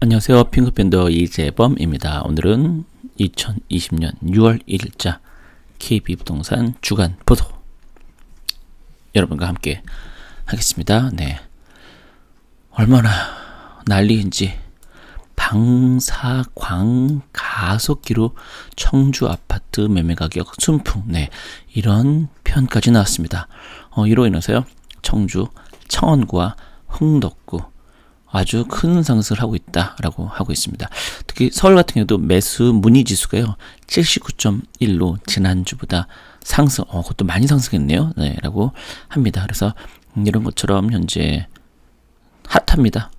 안녕하세요. 핑크밴더 이재범입니다. 오늘은 2020년 6월 1일자 KB부동산 주간 보도 여러분과 함께 하겠습니다. 네, 얼마나 난리인지 방사광 가속기로 청주 아파트 매매 가격 순풍, 네, 이런 표현까지 나왔습니다. 이로 인해서요, 청주 창원구와 흥덕구 아주 큰 상승을 하고 있다라고 하고 있습니다. 특히 서울 같은 경우도 매수 문의 지수가요 79.1로 지난주보다 상승, 그것도 많이 상승했네요. 네, 라고 합니다. 그래서 이런 것처럼 현재 핫합니다.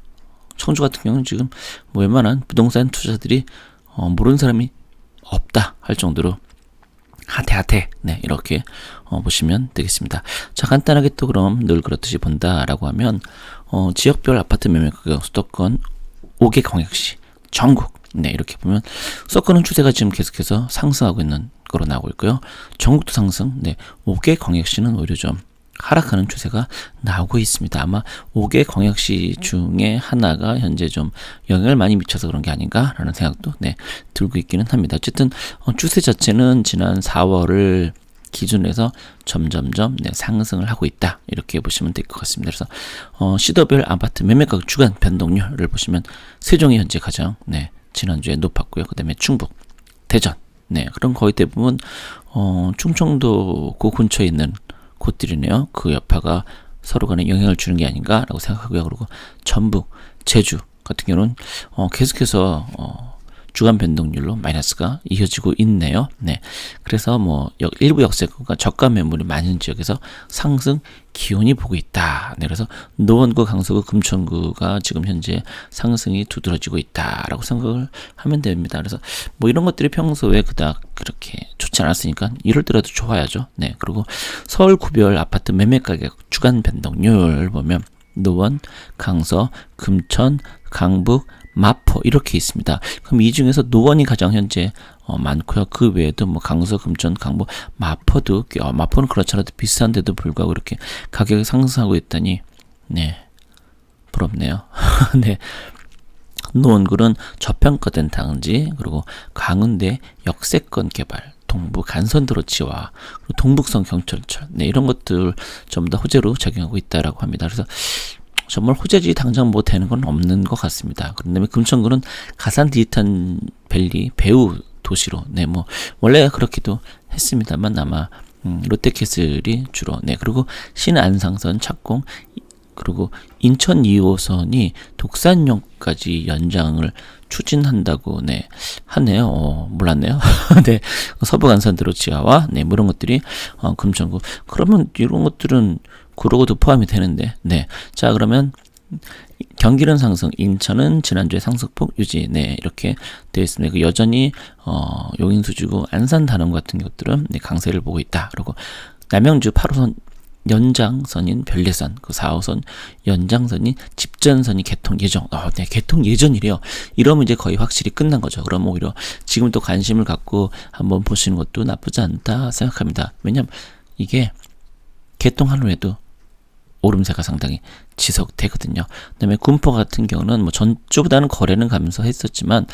청주 같은 경우는 지금 웬만한 부동산 투자들이 모르는 사람이 없다 할 정도로 핫해. 네, 이렇게 보시면 되겠습니다. 자, 간단하게 또 그럼 늘 그렇듯이 본다라고 하면 지역별 아파트 매매 가격 수도권 5개 광역시 전국, 네, 이렇게 보면 수도권은 추세가 지금 계속해서 상승하고 있는 거로 나오고 있고요. 전국도 상승, 네, 5개 광역시는 오히려 좀 하락하는 추세가 나오고 있습니다. 아마 5개 광역시 중에 하나가 현재 좀 영향을 많이 미쳐서 그런 게 아닌가라는 생각도 들고 있기는 합니다. 어쨌든 추세 자체는 지난 4월을 기준에서 점점점 상승을 하고 있다, 이렇게 보시면 될 것 같습니다. 그래서 시도별 아파트 매매가격 주간 변동률을 보시면 세종이 현재 가장 지난주에 높았고요. 그 다음에 충북, 대전, 그런 거의 대부분 충청도 그 근처에 있는 곳들이네요. 그 여파가 서로 간에 영향을 주는 게 아닌가라고 생각하고요. 그리고 전북, 제주 같은 경우는 계속해서 주간 변동률로 마이너스가 이어지고 있네요. 네, 그래서 일부 역세권과 저가 매물이 많은 지역에서 상승 기온이 보고 있다. 네, 그래서 노원구, 강서구, 금천구가 지금 현재 상승이 두드러지고 있다라고 생각을 하면 됩니다. 그래서 이런 것들이 평소에 그닥 그렇게 좋지 않았으니까 이럴 때라도 좋아야죠. 네, 그리고 서울 구별 아파트 매매 가격 주간 변동률 보면 노원, 강서, 금천, 강북, 마포 이렇게 있습니다. 그럼 이 중에서 노원이 가장 현재 많고요. 그 외에도 강서, 금천, 강북, 마포도 마포는 그렇지 않아도 비싼데도 불구하고 이렇게 가격이 상승하고 있다니 부럽네요. 네. 노원구는 저평가된 단지, 그리고 강원대 역세권 개발, 동부 간선도로 지화, 그리고 동북선 경철철, 이런 것들 전부 다 호재로 작용하고 있다라고 합니다. 그래서 정말 호재지 당장 되는 건 없는 것 같습니다. 그런데 금천구는 가산 디지털 밸리 배후 도시로, 원래 그렇기도 했습니다만 아마 롯데캐슬이 주로, 그리고 신안상선 착공, 그리고 인천 2호선이 독산역까지 연장을 추진한다고 하네요. 몰랐네요. 네, 서부간선도로 지하와 이런 것들이 금천구, 그러면 이런 것들은 구로구도 포함이 되는데, 자, 그러면 경기는 상승, 인천은 지난주에 상승폭 유지, 이렇게 되어 있습니다. 그 여전히 용인수지구, 안산 단원 같은 것들은 강세를 보고 있다. 그리고 남양주 8호선 연장선인 별내선, 그 4호선 연장선인 집전선이 개통 예정. 개통 예정이래요. 이러면 이제 거의 확실히 끝난 거죠. 그럼 오히려 지금 또 관심을 갖고 한번 보시는 것도 나쁘지 않다 생각합니다. 왜냐면 이게 개통한 후에도 오름세가 상당히 지속되거든요. 그다음에 군포 같은 경우는 전주보다는 거래는 감소했었지만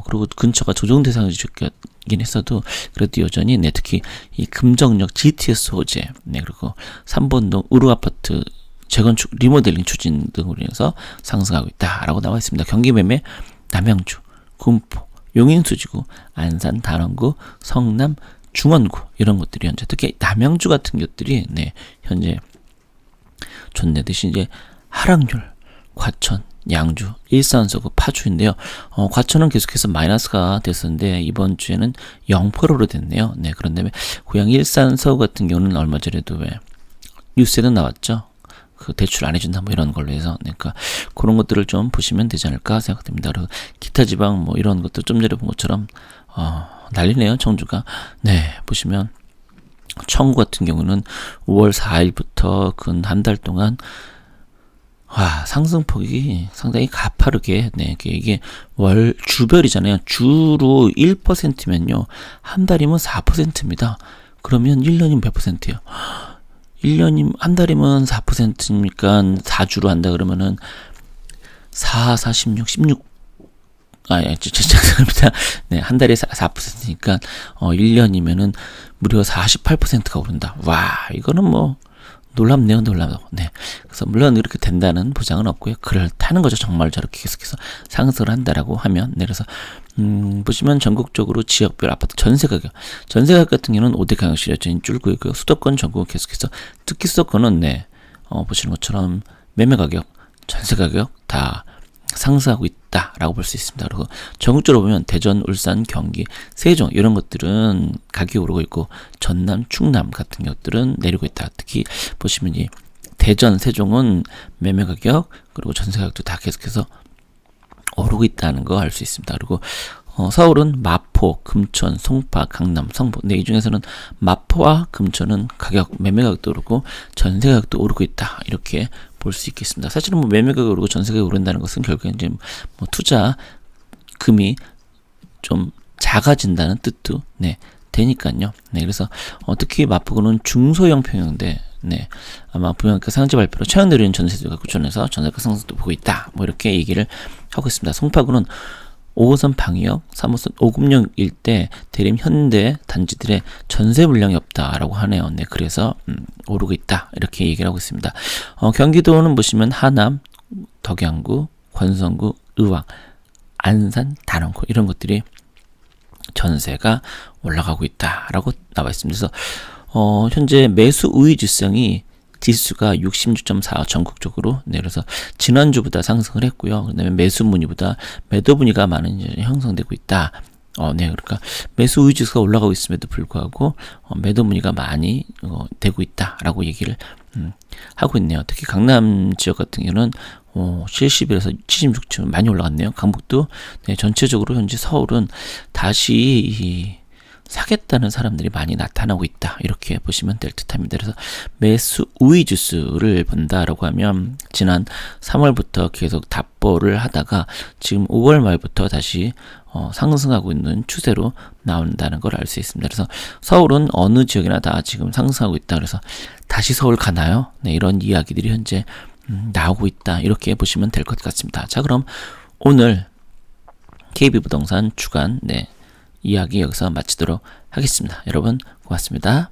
그리고 근처가 조정 대상이 긴 했어도 그래도 여전히 특히 이 금정역 GTS 호재, 그리고 삼본동 우루아파트 재건축 리모델링 추진 등으로 인해서 상승하고 있다라고 나와 있습니다. 경기 매매 남양주, 군포, 용인수지구, 안산 단원구, 성남, 중원구 이런 것들이 현재, 특히 남양주 같은 것들이 현재 좋네. 대신 이제 하락률 과천, 양주, 일산, 서구, 파주인데요. 과천은 계속해서 마이너스가 됐었는데 이번 주에는 0%로 됐네요. 그런 다음에 고향 일산, 서구 같은 경우는 얼마 전에도 뉴스에도 나왔죠. 그 대출 안 해준다 이런 걸로 해서, 그러니까 그런 것들을 좀 보시면 되지 않을까 생각됩니다. 그리고 기타 지방 이런 것도 좀 전에 본 것처럼 난리네요. 청주가. 보시면 청구 같은 경우는 5월 4일부터 근 한 달 동안 상승폭이 상당히 가파르게, 이게 월 주별이잖아요. 주로 1%면요, 한 달이면 4%입니다. 그러면 1년이면 몇 %예요? 1년이면, 한 달이면 4%니까 4주로 한다 그러면은 4, 4, 16, 죄송합니다. 네, 한 달에 4%니까 1년이면은 무려 48%가 오른다. 와, 이거는 뭐 놀랍네요, 놀랍고. 네. 그래서 물론 이렇게 된다는 보장은 없고요. 그렇다는 거죠. 정말 저렇게 계속해서 상승을 한다라고 하면. 네. 그래서 보시면 전국적으로 지역별 아파트 전세 가격 같은 경우는 5대 강역시 여전히 줄고 있고요. 수도권 전국은 계속해서 특히 수도권은 네. 보시는 것처럼 매매 가격, 전세 가격 다 상승하고 있다라고 볼 수 있습니다. 그리고 전국적으로 보면 대전, 울산, 경기, 세종 이런 것들은 가격이 오르고 있고 전남, 충남 같은 것들은 내리고 있다. 특히 보시면 이 대전, 세종은 매매 가격 그리고 전세 가격도 다 계속해서 오르고 있다는 거 알 수 있습니다. 그리고 서울은 마포, 금천, 송파, 강남, 성북. 네, 이 중에서는 마포와 금천은 매매 가격도 오르고 전세 가격도 오르고 있다. 이렇게 볼 수 있겠습니다. 사실은 뭐 매매 가격이 오르고 전세 가격이 오른다는 것은 결국엔 이제 뭐 투자 금이 좀 작아진다는 뜻도 네, 되니까요. 네, 그래서 특히 마포구는 중소형 평형대. 네, 아마 분양가 상지 발표로 최근 내리는 전세가 구천에서 전세가 상승도 보고 있다. 뭐 이렇게 얘기를 하고 있습니다. 송파구는 5호선 방위역, 3호선 오금역 일대 대림 현대 단지들의 전세 물량이 없다라고 하네요. 네, 그래서 오르고 있다 이렇게 얘기를 하고 있습니다. 경기도는 보시면 하남, 덕양구, 권성구, 의왕, 안산, 단원구 이런 것들이 전세가 올라가고 있다라고 나와 있습니다. 그래서 현재 매수 우위 지수가 66.4 전국적으로. 네, 그래서 지난주보다 상승을 했고요. 그다음에 매수 문의보다 매도 문의가 많은 형성되고 있다. 네, 그러니까 매수 우위 지수가 올라가고 있음에도 불구하고 매도 문의가 많이 되고 있다라고 얘기를 하고 있네요. 특히 강남 지역 같은 경우는 70에서 76층 많이 올라갔네요. 강북도 네, 전체적으로 현재 서울은 다시 사겠다는 사람들이 많이 나타나고 있다. 이렇게 보시면 될 듯합니다. 그래서 매수 우위 지수를 본다라고 하면 지난 3월부터 계속 답보를 하다가 지금 5월 말부터 다시 상승하고 있는 추세로 나온다는 걸 알 수 있습니다. 그래서 서울은 어느 지역이나 다 지금 상승하고 있다. 그래서 다시 서울 가나요? 네, 이런 이야기들이 현재 나오고 있다. 이렇게 보시면 될 것 같습니다. 자, 그럼 오늘 KB부동산 주간 이야기 여기서 마치도록 하겠습니다. 여러분 고맙습니다.